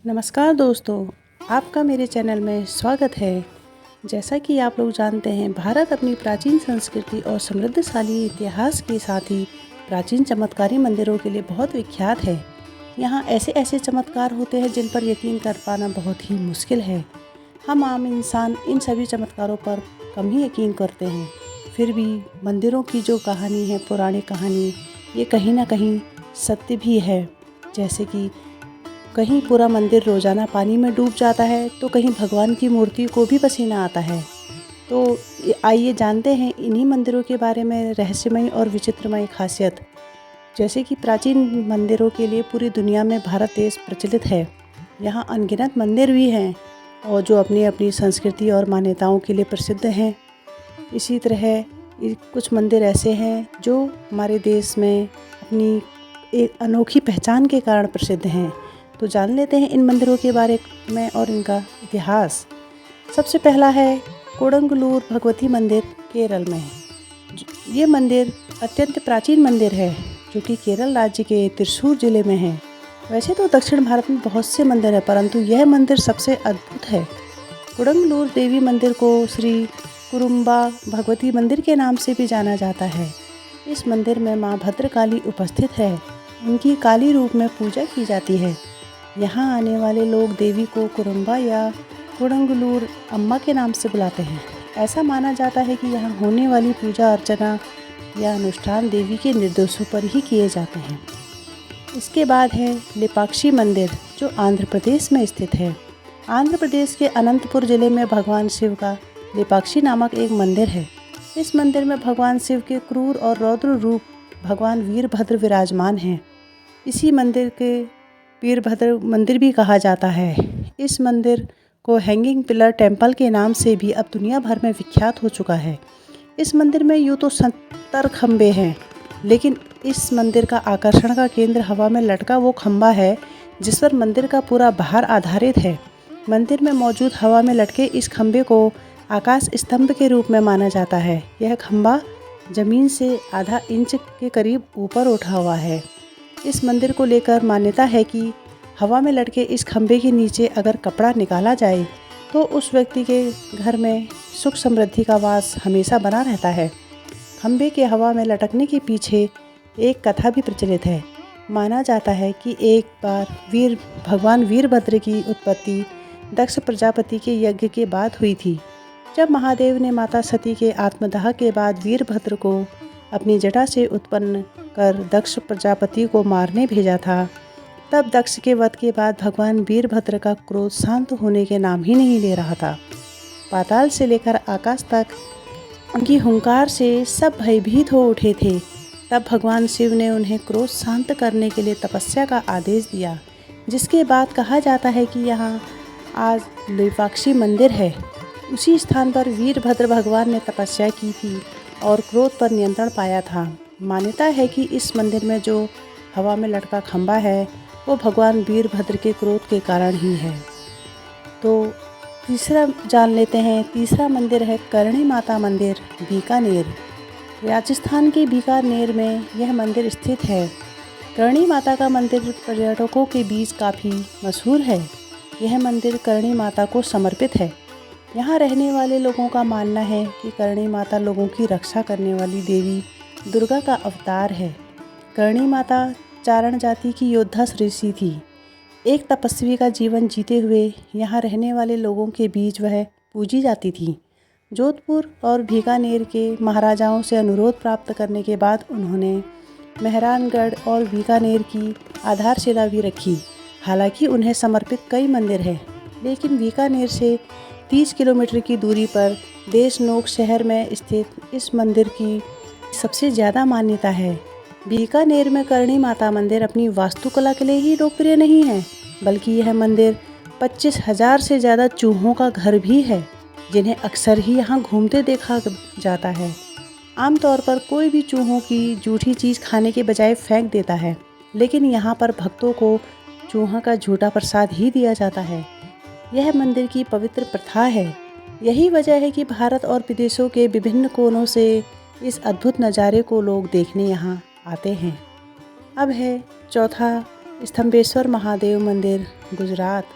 नमस्कार दोस्तों, आपका मेरे चैनल में स्वागत है। जैसा कि आप लोग जानते हैं, भारत अपनी प्राचीन संस्कृति और समृद्धशाली इतिहास के साथ ही प्राचीन चमत्कारी मंदिरों के लिए बहुत विख्यात है। यहाँ ऐसे ऐसे चमत्कार होते हैं जिन पर यकीन कर पाना बहुत ही मुश्किल है। हम आम इंसान इन सभी चमत्कारों पर कम ही यकीन करते हैं। फिर भी मंदिरों की जो कहानी है, पुरानी कहानी, ये कहीं ना कहीं सत्य भी है। जैसे कि कहीं पूरा मंदिर रोज़ाना पानी में डूब जाता है, तो कहीं भगवान की मूर्ति को भी पसीना आता है। तो आइए जानते हैं इन्हीं मंदिरों के बारे में रहस्यमय और विचित्रमय खासियत। जैसे कि प्राचीन मंदिरों के लिए पूरी दुनिया में भारत देश प्रचलित है। यहाँ अनगिनत मंदिर भी हैं और जो अपनी अपनी संस्कृति और मान्यताओं के लिए प्रसिद्ध हैं। इसी तरह कुछ मंदिर ऐसे हैं जो हमारे देश में अपनी एक अनोखी पहचान के कारण प्रसिद्ध हैं। तो जान लेते हैं इन मंदिरों के बारे में और इनका इतिहास। सबसे पहला है कोडंगलूर भगवती मंदिर, केरल में। ये मंदिर अत्यंत प्राचीन मंदिर है जो कि केरल राज्य के त्रिशूर जिले में है। वैसे तो दक्षिण भारत में बहुत से मंदिर हैं, परंतु यह मंदिर सबसे अद्भुत है। कोडंगलूर देवी मंदिर को श्री कुरुम्बा भगवती मंदिर के नाम से भी जाना जाता है। इस मंदिर में माँ भद्रकाली उपस्थित है। उनकी काली रूप में पूजा की जाती है। यहाँ आने वाले लोग देवी को कुरुम्बा या कोडंगलूर अम्मा के नाम से बुलाते हैं। ऐसा माना जाता है कि यहाँ होने वाली पूजा अर्चना या अनुष्ठान देवी के निर्देशों पर ही किए जाते हैं। इसके बाद है लेपाक्षी मंदिर, जो आंध्र प्रदेश में स्थित है। आंध्र प्रदेश के अनंतपुर जिले में भगवान शिव का लेपाक्षी नामक एक मंदिर है। इस मंदिर में भगवान शिव के क्रूर और रौद्र रूप भगवान वीरभद्र विराजमान हैं। इसी मंदिर के वीरभद्र मंदिर भी कहा जाता है। इस मंदिर को हैंगिंग पिलर टेम्पल के नाम से भी अब दुनिया भर में विख्यात हो चुका है। इस मंदिर में यूँ तो 70 खम्भे हैं, लेकिन इस मंदिर का आकर्षण का केंद्र हवा में लटका वो खम्भा है जिस पर मंदिर का पूरा भार आधारित है। मंदिर में मौजूद हवा में लटके इस खम्भे को आकाश स्तंभ के रूप में माना जाता है। यह खम्भा जमीन से आधा इंच के करीब ऊपर उठा हुआ है। इस मंदिर को लेकर मान्यता है कि हवा में लटके इस खम्भे के नीचे अगर कपड़ा निकाला जाए तो उस व्यक्ति के घर में सुख समृद्धि का वास हमेशा बना रहता है। खम्भे के हवा में लटकने के पीछे एक कथा भी प्रचलित है। माना जाता है कि एक बार भगवान वीरभद्र की उत्पत्ति दक्ष प्रजापति के यज्ञ के बाद हुई थी। जब महादेव ने माता सती के आत्मदाह के बाद वीरभद्र को अपनी जटा से उत्पन्न कर दक्ष प्रजापति को मारने भेजा था, तब दक्ष के वध के बाद भगवान वीरभद्र का क्रोध शांत होने के नाम ही नहीं ले रहा था। पाताल से लेकर आकाश तक उनकी हुंकार से सब भयभीत हो उठे थे। तब भगवान शिव ने उन्हें क्रोध शांत करने के लिए तपस्या का आदेश दिया, जिसके बाद कहा जाता है कि यहाँ आज लेपाक्षी मंदिर है। उसी स्थान पर वीरभद्र भगवान ने तपस्या की थी और क्रोध पर नियंत्रण पाया था। मान्यता है कि इस मंदिर में जो हवा में लटका खंबा है वो भगवान वीरभद्र के क्रोध के कारण ही है। तो तीसरा जान लेते हैं। तीसरा मंदिर है करणी माता मंदिर, बीकानेर। राजस्थान के बीकानेर में यह मंदिर स्थित है। करणी माता का मंदिर पर्यटकों के बीच काफ़ी मशहूर है। यह मंदिर करणी माता को समर्पित है। यहाँ रहने वाले लोगों का मानना है कि करणी माता लोगों की रक्षा करने वाली देवी दुर्गा का अवतार है। करणी माता चारण जाति की योद्धा ऋषि थी। एक तपस्वी का जीवन जीते हुए यहाँ रहने वाले लोगों के बीच वह पूजी जाती थी। जोधपुर और बीकानेर के महाराजाओं से अनुरोध प्राप्त करने के बाद उन्होंने मेहरानगढ़ और बीकानेर की आधारशिला भी रखी। हालांकि उन्हें समर्पित कई मंदिर हैं, लेकिन बीकानेर से 30 किलोमीटर की दूरी पर देशनोक शहर में स्थित इस मंदिर की सबसे ज़्यादा मान्यता है। बीकानेर में करणी माता मंदिर अपनी वास्तुकला के लिए ही लोकप्रिय नहीं है, बल्कि यह मंदिर 25,000 से ज़्यादा चूहों का घर भी है, जिन्हें अक्सर ही यहाँ घूमते देखा जाता है। आमतौर पर कोई भी चूहों की जूठी चीज़ खाने के बजाय फेंक देता है, लेकिन यहाँ पर भक्तों को चूहा का झूठा प्रसाद ही दिया जाता है। यह मंदिर की पवित्र प्रथा है। यही वजह है कि भारत और विदेशों के विभिन्न कोनों से इस अद्भुत नज़ारे को लोग देखने यहाँ आते हैं। अब है चौथा स्तंभेश्वर महादेव मंदिर, गुजरात।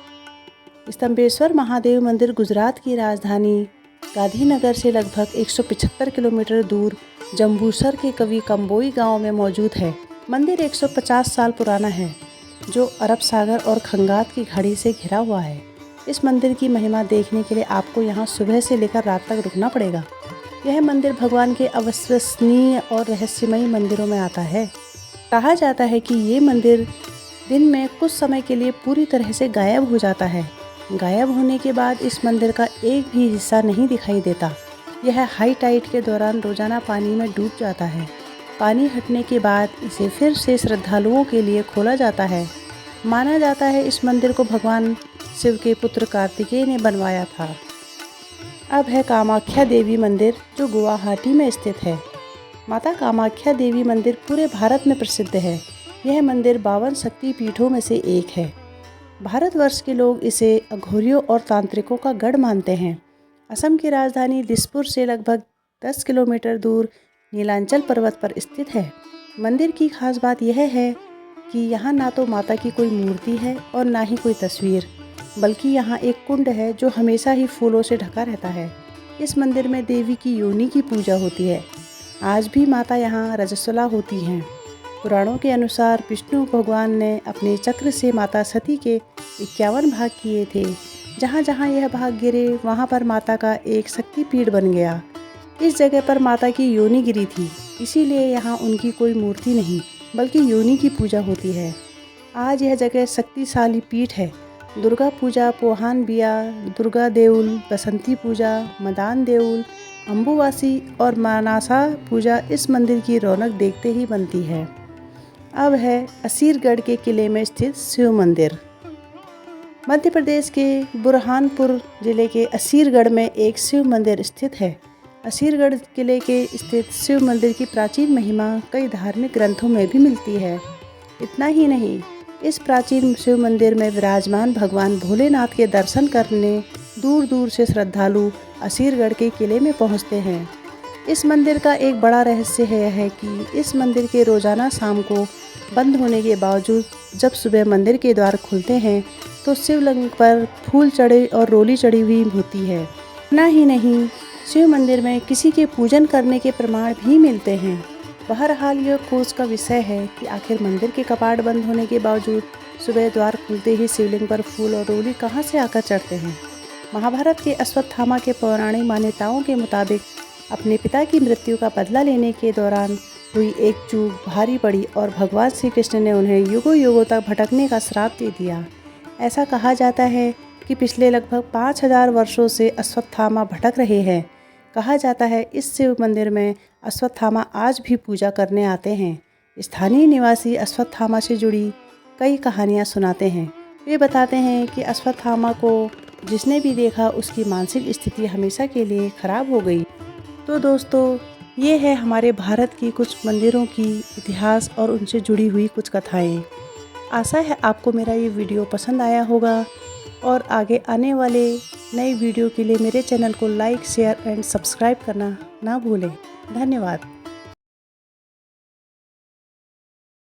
स्तंभेश्वर महादेव मंदिर गुजरात की राजधानी गांधीनगर से लगभग 175 किलोमीटर दूर जंबूसर के कवि कंबोई गांव में मौजूद है। मंदिर 150 साल पुराना है, जो अरब सागर और खंगात की घाटी से घिरा हुआ है। इस मंदिर की महिमा देखने के लिए आपको यहाँ सुबह से लेकर रात तक रुकना पड़ेगा। यह मंदिर भगवान के अविश्वसनीय और रहस्यमयी मंदिरों में आता है। कहा जाता है कि ये मंदिर दिन में कुछ समय के लिए पूरी तरह से गायब हो जाता है। गायब होने के बाद इस मंदिर का एक भी हिस्सा नहीं दिखाई देता। यह हाई टाइड के दौरान रोजाना पानी में डूब जाता है। पानी हटने के बाद इसे फिर से श्रद्धालुओं के लिए खोला जाता है। माना जाता है इस मंदिर को भगवान शिव के पुत्र कार्तिकेय ने बनवाया था। अब है कामाख्या देवी मंदिर, जो गुवाहाटी में स्थित है। माता कामाख्या देवी मंदिर पूरे भारत में प्रसिद्ध है। यह मंदिर 52 शक्ति पीठों में से एक है। भारतवर्ष के लोग इसे अघोरियों और तांत्रिकों का गढ़ मानते हैं। असम की राजधानी दिसपुर से लगभग 10 किलोमीटर दूर नीलांचल पर्वत पर स्थित है। मंदिर की खास बात यह है कि यहाँ ना तो माता की कोई मूर्ति है और ना ही कोई तस्वीर, बल्कि यहाँ एक कुंड है जो हमेशा ही फूलों से ढका रहता है। इस मंदिर में देवी की योनि की पूजा होती है। आज भी माता यहाँ रजस्वला होती हैं। पुराणों के अनुसार विष्णु भगवान ने अपने चक्र से माता सती के 51 भाग किए थे। जहाँ जहाँ यह भाग गिरे वहाँ पर माता का एक शक्तिपीठ बन गया। इस जगह पर माता की योनि गिरी थी, इसीलिए यहाँ उनकी कोई मूर्ति नहीं बल्कि योनि की पूजा होती है। आज यह जगह शक्तिशाली पीठ है। दुर्गा पूजा, पोहान बिया, दुर्गा देउल, बसंती पूजा, मदान देउल, अम्बुवासी और मानासा पूजा इस मंदिर की रौनक देखते ही बनती है। अब है असीरगढ़ के किले में स्थित शिव मंदिर। मध्य प्रदेश के बुरहानपुर जिले के असीरगढ़ में एक शिव मंदिर स्थित है। असीरगढ़ किले के स्थित शिव मंदिर की प्राचीन महिमा कई धार्मिक ग्रंथों में भी मिलती है। इतना ही नहीं, इस प्राचीन शिव मंदिर में विराजमान भगवान भोलेनाथ के दर्शन करने दूर दूर से श्रद्धालु असीरगढ़ के किले में पहुंचते हैं। इस मंदिर का एक बड़ा रहस्य है कि इस मंदिर के रोजाना शाम को बंद होने के बावजूद जब सुबह मंदिर के द्वार खुलते हैं तो शिवलिंग पर फूल चढ़े और रोली चढ़ी हुई होती है। इतना ही नहीं, शिव मंदिर में किसी के पूजन करने के प्रमाण भी मिलते हैं। बहरहाल यह खोज का विषय है कि आखिर मंदिर के कपाट बंद होने के बावजूद सुबह द्वार खुलते ही शिवलिंग पर फूल और रोली कहाँ से आकर चढ़ते हैं। महाभारत के अश्वत्थामा के पौराणिक मान्यताओं के मुताबिक अपने पिता की मृत्यु का बदला लेने के दौरान हुई एक चूक भारी पड़ी और भगवान श्री कृष्ण ने उन्हें युगों युगों तक भटकने का श्राप दे दिया। ऐसा कहा जाता है कि पिछले लगभग 5000 वर्षों से अश्वत्थामा भटक रहे हैं। कहा जाता है इस शिव मंदिर में अश्वत्थामा आज भी पूजा करने आते हैं। स्थानीय निवासी अश्वत्थामा से जुड़ी कई कहानियाँ सुनाते हैं। वे बताते हैं कि अश्वत्थामा को जिसने भी देखा उसकी मानसिक स्थिति हमेशा के लिए खराब हो गई। तो दोस्तों, ये है हमारे भारत की कुछ मंदिरों की इतिहास और उनसे जुड़ी हुई कुछ कथाएं। आशा है आपको मेरा ये वीडियो पसंद आया होगा और आगे आने वाले नए वीडियो के लिए मेरे चैनल को लाइक, शेयर एंड सब्सक्राइब करना ना भूलें। धन्यवाद।